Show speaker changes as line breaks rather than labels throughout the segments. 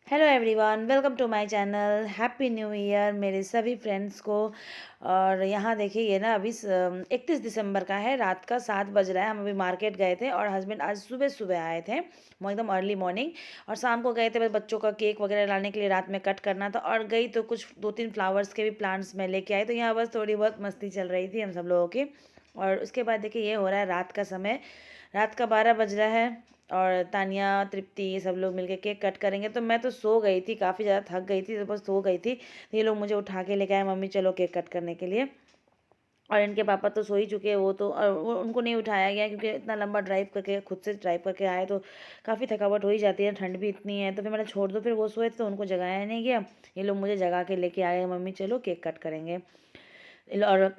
Hello everyone, welcome to my channel. Happy new year मेरे सभी friends को। और यहाँ देखिए, ये ना अभी 31 दिसंबर का है, रात का 7 बज रहा है। हम अभी मार्केट गए थे और हस्बैंड आज सुबह सुबह आए थे, एकदम अर्ली मॉर्निंग। और शाम को गए थे बस बच्चों का केक वगैरह लाने के लिए, रात में कट करना था। और गई तो कुछ 2-3 फ्लावर्स के भी प्लांट्स में लेके आई, तो यहाँ बस थोड़ी बहुत मस्ती चल रही थी हम सब लोगों की। और उसके बाद देखिए, ये हो रहा है रात का समय, रात का 12 बज रहा है। और तानिया, तृप्ति, ये सब लोग मिलके केक कट करेंगे। तो मैं तो सो गई थी, काफ़ी ज़्यादा थक गई थी, तो बस सो गई थी। तो ये लोग मुझे उठा के लेके आए, मम्मी चलो केक कट करने के लिए। और इनके पापा तो सो ही चुके हैं, वो तो, और उनको नहीं उठाया गया क्योंकि इतना लंबा ड्राइव करके, खुद से ड्राइव करके आए तो काफ़ी थकावट हो ही जाती है, ठंड भी इतनी है। तो फिर मैंने छोड़ दो, फिर वो सोए थे तो उनको जगाया नहीं गया। ये लोग मुझे जगा के लेके आए, मम्मी चलो केक कट करेंगे। और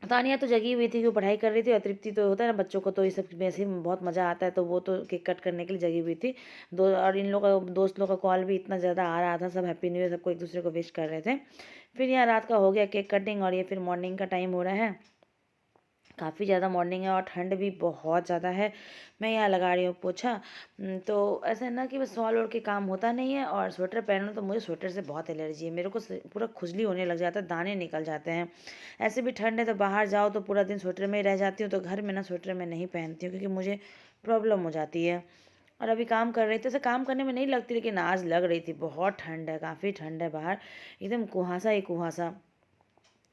तानिया तो जगी हुई थी कि वो पढ़ाई कर रही थी, और तृप्ति तो होता है ना, बच्चों को तो ये सब में ऐसे ही बहुत मज़ा आता है, तो वो तो केक कट करने के लिए जगी हुई थी। और इन लोगों का, दोस्त लोग का कॉल भी इतना ज़्यादा आ रहा था, सब हैप्पी न्यू ईयर सबको एक दूसरे को विश कर रहे थे। फिर यहाँ रात का हो गया केक कटिंग, और ये फिर मॉर्निंग का टाइम हो रहा है। काफ़ी ज़्यादा मॉर्निंग है और ठंड भी बहुत ज़्यादा है। मैं यहाँ लगा रही हूँ पोछा। तो ऐसा है ना कि बस सॉल ओढ़ के काम होता नहीं है, और स्वेटर पहनो तो मुझे स्वेटर से बहुत एलर्जी है, मेरे को पूरा खुजली होने लग जाता है, दाने निकल जाते हैं। ऐसे भी ठंड है तो बाहर जाओ तो पूरा दिन स्वेटर में ही रह जाती हूँ, तो घर में ना स्वेटर में नहीं पहनती हूँ क्योंकि मुझे प्रॉब्लम हो जाती है। और अभी काम कर रही थी, ऐसे काम करने में नहीं लगती, लेकिन आज लग रही थी। बहुत ठंड है, काफ़ी ठंड है बाहर, एकदम कुहासा ही कुहासा।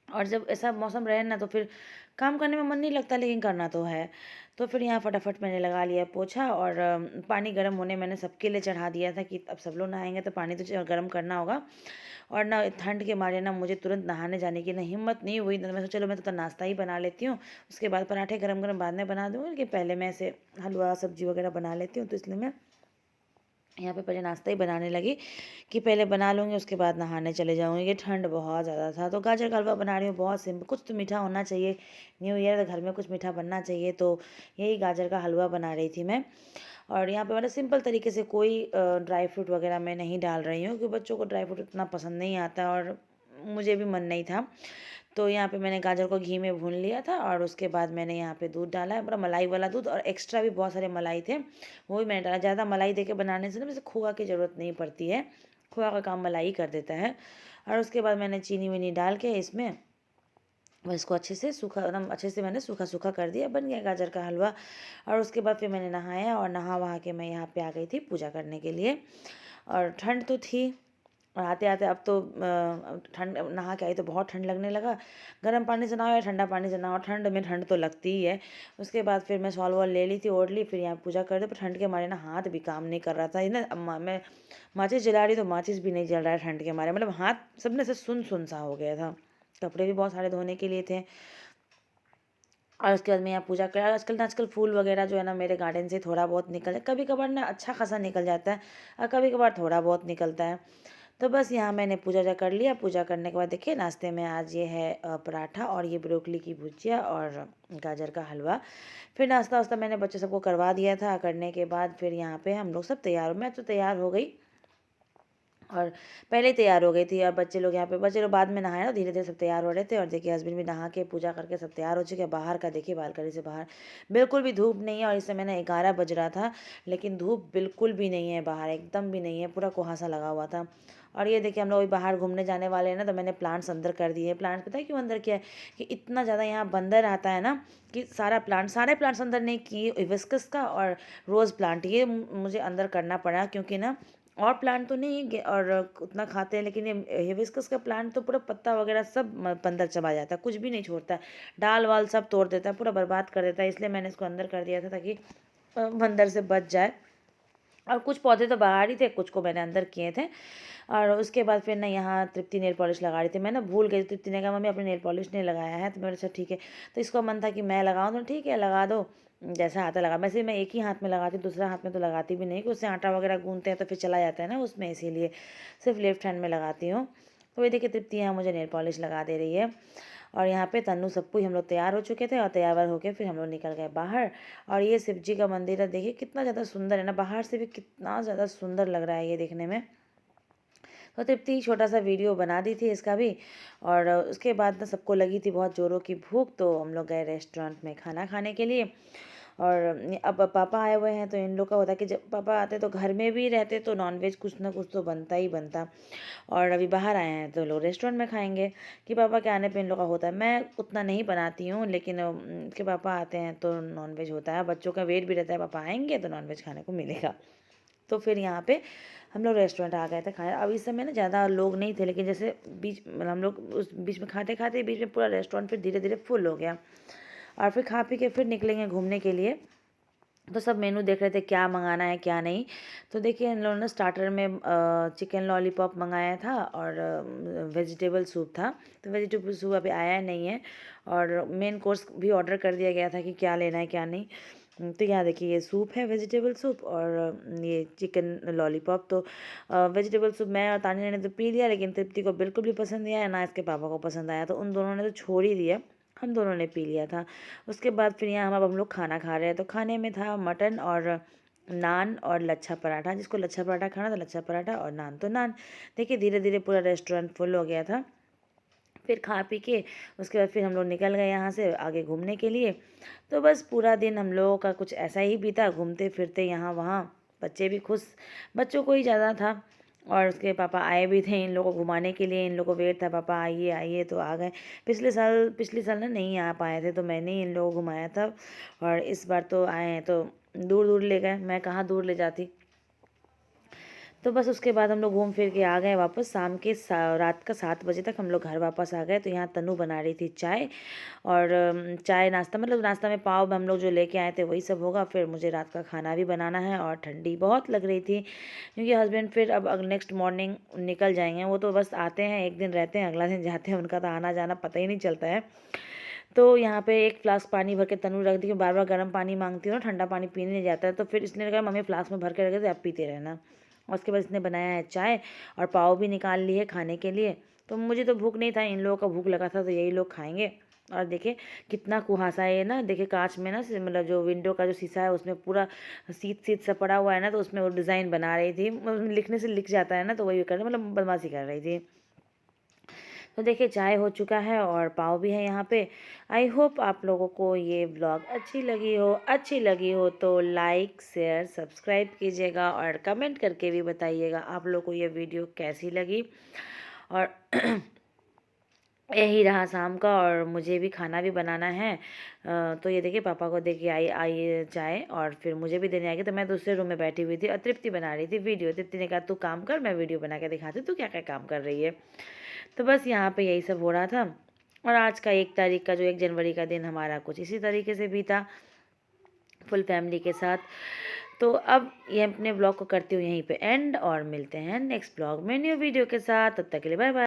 और जब ऐसा मौसम रहे ना तो फिर काम करने में मन नहीं लगता, लेकिन करना तो है। तो फिर यहाँ फटाफट मैंने लगा लिया पोछा, और पानी गर्म होने मैंने सबके लिए चढ़ा दिया था कि अब सब लोग नहाएंगे तो पानी तो गर्म करना होगा। और ना ठंड के मारे ना मुझे तुरंत नहाने जाने की ना हिम्मत नहीं हुई, तो मैं सोचा चलो मैं तो नाश्ता ही बना लेती हूँ, उसके बाद पराठे गरम गरम बाद में बना दूँगी, कि पहले मैं ऐसे हलवा सब्जी वगैरह बना लेती हूँ। तो इसलिए मैं यहाँ पे पहले नाश्ता ही बनाने लगी, कि पहले बना लूँगी उसके बाद नहाने चले जाऊँगी, कि ठंड बहुत ज़्यादा था। तो गाजर का हलवा बना रही हूँ, बहुत सिंपल, कुछ तो मीठा होना चाहिए, न्यू ईयर तो घर में कुछ मीठा बनना चाहिए। तो यही गाजर का हलवा बना रही थी मैं। और यहाँ पे मैंने सिंपल तरीके से, कोई ड्राई फ्रूट वगैरह मैं नहीं डाल रही हूँ, क्योंकि बच्चों को ड्राई फ्रूट इतना पसंद नहीं आता, और मुझे भी मन नहीं था। तो यहाँ पे मैंने गाजर को घी में भून लिया था, और उसके बाद मैंने यहाँ पे दूध डाला है, पूरा मलाई वाला दूध, और एक्स्ट्रा भी बहुत सारे मलाई थे, वो भी मैंने डाला। ज़्यादा मलाई दे के बनाने से ना वैसे खोआ की ज़रूरत नहीं पड़ती है, खोआ का काम मलाई कर देता है। और उसके बाद मैंने चीनी वीनी डाल के इसमें बस इसको अच्छे से सूखा, एकदम अच्छे से मैंने सूखा सूखा कर दिया, बन गया गाजर का हलवा। और उसके बाद फिर मैंने नहाया, और नहा वहा के मैं यहाँ पे आ गई थी पूजा करने के लिए। और ठंड तो थी, और आते आते अब तो ठंड, नहा के आई तो बहुत ठंड लगने लगा। गर्म पानी से नहाओ या ठंडा पानी से नहाओ, ठंड में ठंड तो लगती ही है। उसके बाद फिर मैं शॉल वॉल ले ली थी, ओढ़ ली, फिर यहाँ पूजा कर दी। पर ठंड के मारे ना हाथ भी काम नहीं कर रहा था, ये ना मैं माचिस जला रही तो माचिस भी नहीं जल रहा है ठंड के मारे, मतलब हाथ सब ने से सुन सुन सा हो गया था। कपड़े भी बहुत सारे धोने के लिए थे। और उसके बाद मैं यहाँ पूजा कर, आजकल फूल वगैरह जो है ना, मेरे गार्डन से थोड़ा बहुत निकल जाए, कभी कभार ना अच्छा खासा निकल जाता है, और कभी कभार थोड़ा बहुत निकलता है। तो बस यहाँ मैंने पूजा जा कर लिया। पूजा करने के बाद देखिए, नाश्ते में आज ये है पराठा, और ये ब्रोकली की भुजिया, और गाजर का हलवा। फिर नाश्ता वास्ता मैंने बच्चे सबको करवा दिया था। करने के बाद फिर यहाँ पे हम लोग सब तैयार, मैं तो तैयार हो गई, और पहले ही तैयार हो गई थी। और बच्चे लोग, यहाँ पे बच्चे लोग बाद में नहाए ना, धीरे धीरे सब तैयार हो रहे थे। और देखिए हस्बैंड भी नहा के पूजा करके सब तैयार हो चुके हैं। बाहर का देखिए, बालकनी से बाहर बिल्कुल भी धूप नहीं है, और इस समय ना 11 बज रहा था, लेकिन धूप बिल्कुल भी नहीं है बाहर, एकदम भी नहीं है, पूरा कुहासा लगा हुआ था। और ये देखिए, हम लोग अभी बाहर घूमने जाने वाले हैं ना, तो मैंने प्लांट्स अंदर कर दिए। प्लांट्स पता है क्यों अंदर किया है? कि इतना ज़्यादा यहाँ बंदर आता है ना, कि सारे प्लांट्स अंदर नहीं किए, हिबिस्कस का और रोज़ प्लांट, ये मुझे अंदर करना पड़ा, क्योंकि ना और प्लांट तो नहीं और उतना खाते हैं, लेकिन ये हिबिस्कस का प्लांट तो पूरा पत्ता वगैरह सब बंदर चबा जाता है, कुछ भी नहीं छोड़ता है, डाल वाल सब तोड़ देता है, पूरा बर्बाद कर देता है। इसलिए मैंने इसको अंदर कर दिया था, ताकि बंदर से बच जाए। और कुछ पौधे तो बाहर ही थे, कुछ को मैंने अंदर किए थे। और उसके बाद फिर ना यहाँ तृप्ति नेल पॉलिश लगा रही थी, मैं ना भूल गई। तृप्ति ने कहा मम्मी अपने नेल पॉलिश नहीं लगाया है, तो मैंने अच्छा ठीक है। तो इसको मन था कि मैं लगाऊँ, तो ठीक है लगा दो, जैसा आता लगा। वैसे मैं एक ही हाथ में लगाती हूँ, दूसरा हाथ में तो लगाती भी नहीं, कि उससे आटा वगैरह गूंथते हैं तो फिर चला जाता है ना उसमें, इसीलिए सिर्फ लेफ्ट हैंड में लगाती हूँ। तो ये देखिए, तृप्ति यहाँ मुझे नेल पॉलिश लगा दे रही है। और यहाँ पे तन्नू सबको ही हम लोग तैयार हो चुके थे, और तैयार होकर फिर हम लोग निकल गए बाहर। और ये शिव जी का मंदिर है, देखिए कितना ज़्यादा सुंदर है ना, बाहर से भी कितना ज़्यादा सुंदर लग रहा है ये देखने में। तो तृप्ति छोटा सा वीडियो बना दी थी इसका भी। और उसके बाद ना सबको लगी थी बहुत ज़ोरों की भूख, तो हम लोग गए रेस्टोरेंट में खाना खाने के लिए। और अब पापा आए हुए हैं तो इन लोग का होता है कि जब पापा आते तो घर में भी रहते तो नॉनवेज कुछ ना कुछ तो बनता ही बनता, और अभी बाहर आए हैं तो लोग रेस्टोरेंट में खाएंगे कि पापा के आने पे इन लोग का होता है। मैं उतना नहीं बनाती हूँ, लेकिन कि पापा आते हैं तो नॉनवेज होता है, बच्चों का वेट भी रहता है पापा आएंगे तो नॉनवेज खाने को मिलेगा। तो फिर यहाँ पे हम लोग रेस्टोरेंट आ गए थे खाने। अब इस समय ना ज़्यादा लोग नहीं थे, लेकिन जैसे बीच मतलब हम लोग उस बीच में खाते खाते बीच में पूरा रेस्टोरेंट फिर धीरे धीरे फुल हो गया, और फिर खा पी के फिर निकलेंगे घूमने के लिए। तो सब मेनू देख रहे थे क्या मंगाना है क्या नहीं। तो देखिए इन लोगों ने स्टार्टर में चिकन लॉलीपॉप मंगाया था और वेजिटेबल सूप था। तो वेजिटेबल सूप अभी आया नहीं है, और मेन कोर्स भी ऑर्डर कर दिया गया था कि क्या लेना है क्या नहीं। तो यहाँ देखिए ये सूप है, वेजिटेबल सूप, और ये चिकन लॉलीपॉप। तो वेजिटेबल सूप मैं और तानिया ने तो पी लिया, लेकिन तृप्ति को बिल्कुल भी पसंद नहीं आया, ना इसके पापा को पसंद आया, तो उन दोनों ने तो छोड़ ही दिया, हम दोनों ने पी लिया था। उसके बाद फिर यहाँ अब हम लोग खाना खा रहे हैं। तो खाने में था मटन और नान और लच्छा पराठा, जिसको लच्छा पराठा खाना था लच्छा पराठा, और नान तो नान। देखिए धीरे धीरे पूरा रेस्टोरेंट फुल हो गया था। फिर खा पी के उसके बाद फिर हम लोग निकल गए यहाँ से आगे घूमने के लिए। तो बस पूरा दिन हम लोगों का कुछ ऐसा ही बीता, घूमते फिरते यहाँ वहाँ। बच्चे भी खुश, बच्चों को ही ज़्यादा था, और उसके पापा आए भी थे इन लोगों को घुमाने के लिए। इन लोगों को वेट था पापा आइए आइए, तो आ गए। पिछले साल ना नहीं आ पाए थे, तो मैंने ही इन लोगों को घुमाया था, और इस बार तो आए हैं तो दूर दूर ले गए, मैं कहाँ दूर ले जाती। तो बस उसके बाद हम लोग घूम फिर के आ गए वापस। रात का 7 बजे तक हम लोग घर वापस आ गए। तो यहाँ तनु बना रही थी चाय, और चाय नाश्ता मतलब नाश्ता में पाव हम लोग जो लेके आए थे वही सब होगा। फिर मुझे रात का खाना भी बनाना है, और ठंडी बहुत लग रही थी क्योंकि हस्बैंड फिर अब नेक्स्ट मॉर्निंग निकल जाएंगे। वो तो बस आते हैं, एक दिन रहते हैं, अगला दिन जाते हैं, उनका तो आना जाना पता ही नहीं चलता है। तो यहाँ पे एक फ्लास्क पानी भर के तनु रख दी, बार बार गर्म पानी मांगती हूँ ना, ठंडा पानी पीने नहीं जाता है। तो फिर इसने कहा मम्मी फ्लास्क में भर के रखे थे, आप पीते रहना। और उसके बाद इसने बनाया है चाय, और पाव भी निकाल ली है खाने के लिए। तो मुझे तो भूख नहीं था, इन लोगों का भूख लगा था, तो यही लोग खाएंगे। और देखिए कितना कुहासा है ना, देखिए कांच में ना मतलब जो विंडो का जो शीशा है उसमें पूरा सीत सीत सा पड़ा हुआ है ना, तो उसमें वो डिज़ाइन बना रही थी। लिखने से लिख जाता है ना, तो वही कर रही मतलब बदमाशी कर रही थी। तो देखिए चाय हो चुका है और पाव भी है यहाँ पे। आई होप आप लोगों को ये व्लॉग अच्छी लगी हो तो लाइक शेयर सब्सक्राइब कीजिएगा, और कमेंट करके भी बताइएगा आप लोगों को ये वीडियो कैसी लगी। और यही रहा शाम का, और मुझे भी खाना भी बनाना है। तो ये देखिए पापा को देखिए आई आई चाय, और फिर मुझे भी देने आएगी। तो मैं दूसरे रूम में बैठी हुई थी और तृप्ति बना रही थी वीडियो। तृप्ति ने कहा तू काम कर, मैं वीडियो बना के दिखाती हूँ तू क्या क्या काम कर रही है। तो बस यहाँ पे यही सब हो रहा था। और आज का 1 तारीख का जो 1 जनवरी का दिन हमारा कुछ इसी तरीके से बीता, फुल फैमिली के साथ। तो अब ये अपने ब्लॉग को करती हूँ यहीं पे एंड, और मिलते हैं नेक्स्ट ब्लॉग में न्यू वीडियो के साथ। तब तक के लिए बाय बाय।